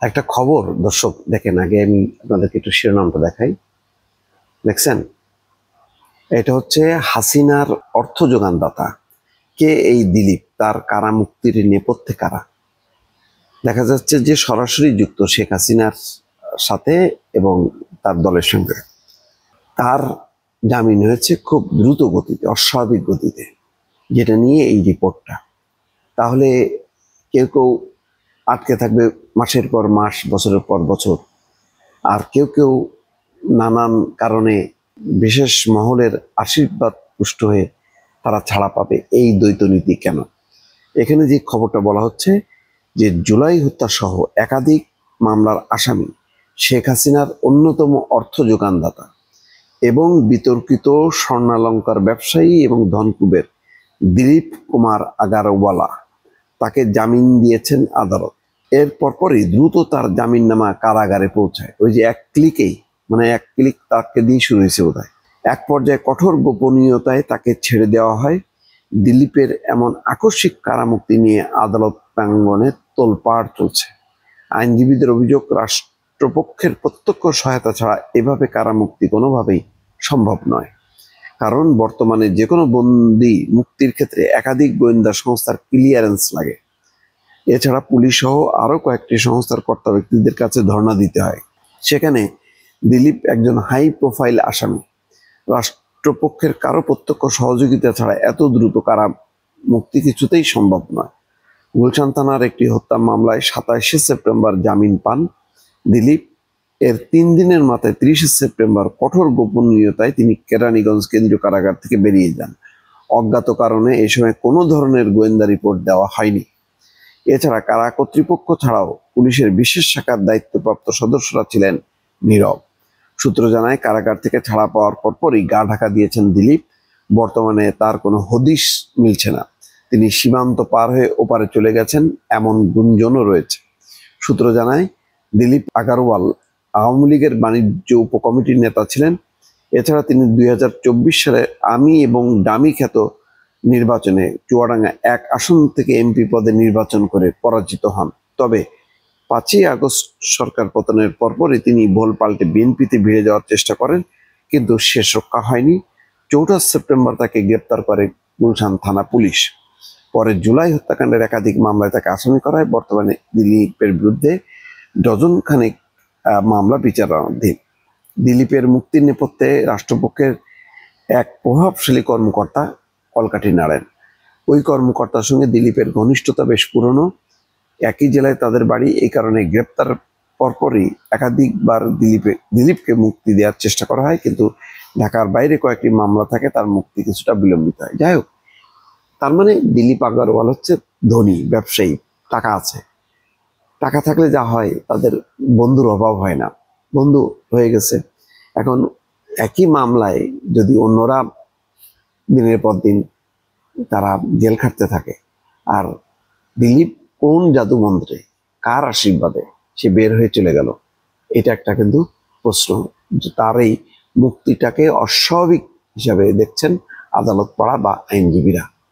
একটা খবর দর্শক দেখেন, আগে আমি আপনাদেরকে একটু শিরোনামটা দেখাই। দেখছেন, এটা হচ্ছে হাসিনার অর্থ যোগানদাতা কে এই দিলীপ, তার কারা মুক্তির নেপথ্যে কারা। দেখা যাচ্ছে যে সরাসরি যুক্ত শেখ হাসিনার সাথে এবং তার দলের সঙ্গে। তার জামিন হয়েছে খুব দ্রুত গতিতে, অস্বাভাবিক গতিতে, যেটা নিয়ে এই রিপোর্টটা। তাহলে কেউ কেউ আটকে থাকবে মাসের পর মাস, বছরের পর বছর, আর কেউ কেউ নানান কারণে বিশেষ মহলের আশীর্বাদ পুষ্ট হয়ে তারা ছাড়া পাবে। এই দ্বৈত নীতি কেন? এখানে যে খবরটা বলা হচ্ছে যে জুলাই হত্যা সহ একাধিক মামলার আসামি শেখ হাসিনার অন্যতম অর্থ যোগানদাতা এবং বিতর্কিত স্বর্ণালঙ্কার ব্যবসায়ী এবং ধনকুবের দিলীপ কুমার আগারওয়ালা, তাকে জামিন দিয়েছেন আদালত। এর পরপরই দ্রুত তার জামিননামা কারাগারে পৌঁছায়। ওই যে এক ক্লিক তাকে দিয়ে শুরু হয়েছে বোধহয়। এক পর্যায়ে কঠোর গোপনীয়তায় তাকে ছেড়ে দেওয়া হয়। দিলীপের এমন আকস্মিক কারামুক্তি নিয়ে আদালত প্রাঙ্গণে তোলপাড় চলছে। আইনজীবীদের অভিযোগ, রাষ্ট্রপক্ষের প্রত্যক্ষ সহায়তা ছাড়া এভাবে কারামুক্তি কোনোভাবেই সম্ভব নয়। কারণ বর্তমানে যে কোনো বন্দী মুক্তির ক্ষেত্রে একাধিক গোয়েন্দা সংস্থার ক্লিয়ারেন্স লাগে। এছাড়া পুলিশ সহ আরো কয়েকটি সংস্থার কর্তা ব্যক্তিদের কাছে ধর্ণা দিতে হয়। সেখানে দিলীপ একজন হাই প্রোফাইল আসামি। রাষ্ট্রপক্ষের কারো প্রত্যক্ষ সহযোগিতা ছাড়া এত দ্রুত কারা মুক্তি কিছুতেই সম্ভব নয়। গুলশান থানার একটি হত্যা মামলায় 27শে সেপ্টেম্বর জামিন পান দিলীপ। এর 3 দিনের মাথায় 30শে সেপ্টেম্বর কঠোর গোপনীয়তায় তিনি কেরানীগঞ্জ কেন্দ্রীয় কারাগার থেকে বেরিয়ে যান। অজ্ঞাত কারণে এই সময় কোনো ধরনের গোয়েন্দা রিপোর্ট দেওয়া হয়নি। এছাড়া কারা কর্তৃপক্ষ ছাড়াও পুলিশের বিশেষ শাখার দায়িত্বপ্রাপ্ত সদস্যরা ছিলেন নীরব। সূত্র জানায়, কারাগার থেকে ছাড়া পাওয়ার পরপরই গা ঢাকা দিয়েছেন দিলীপ। বর্তমানে তার কোনো হদিশ মিলছে না। তিনি সীমান্ত পার হয়ে ওপারে চলে গেছেন এমন গুঞ্জনও রয়েছে। সূত্র জানায়, দিলীপ আগারওয়াল আওয়ামী লীগের বাণিজ্য উপকমিটির নেতা ছিলেন। এছাড়া তিনি 2024 সালে আমি এবং ডামি খ্যাত নির্বাচনে চুয়াডাঙ্গা 1 আসন থেকে এমপি পদে নির্বাচন করে পরাজিত হন। তবে 5ই আগস্ট সরকার পতনের পরপরই তিনি ভোল পাল্টে বিএনপিতে ভিড়ে যাওয়ার চেষ্টা করেন, কিন্তু শেষ রক্ষা হয়নি। 4 সেপ্টেম্বর তাকে গ্রেপ্তার করে গুলশান থানা পুলিশ। পরে জুলাই হত্যাকাণ্ডের একাধিক মামলায় তাকে আসামি করা হয়। বর্তমানে দিলীপের বিরুদ্ধে ডজন খানেক মামলা বিচারাধীন। দিলীপের মুক্তির নেপথ্যে রাষ্ট্রপক্ষের এক প্রভাবশালী কর্মকর্তা কলকাঠি নাড়েন। ওই কর্মকর্তার সঙ্গে দিলীপের ঘনিষ্ঠতা বেশ পুরনো, একই জেলায় তাদের বাড়ি। এই কারণে গ্রেপ্তার পরপরই একাধিকবার দিলীপকে মুক্তি দেওয়ার চেষ্টা করা হয়, কিন্তু ঢাকার বাইরে কয়েকটি মামলা থাকে, তার মুক্তি কিছুটা বিলম্বিত হয়। যাই হোক, তার মানে দিলীপ আগারওয়াল হচ্ছে ধনী ব্যবসায়ী, টাকা আছে। টাকা থাকলে যা হয়, তাদের বন্ধুর অভাব হয় না, বন্ধু হয়ে গেছে। এখন একই মামলায় যদি অন্যরা দিনের পর দিন তারা জেল খাটতে থাকে, আর দিলীপ কোন জাদু মন্ত্রে, কার আশীর্বাদে সে বের হয়ে চলে গেল, এটা একটা কিন্তু প্রশ্ন। তার এই মুক্তিটাকে অস্বাভাবিক হিসাবে দেখছেন আদালত পাড়া বা আইনজীবীরা।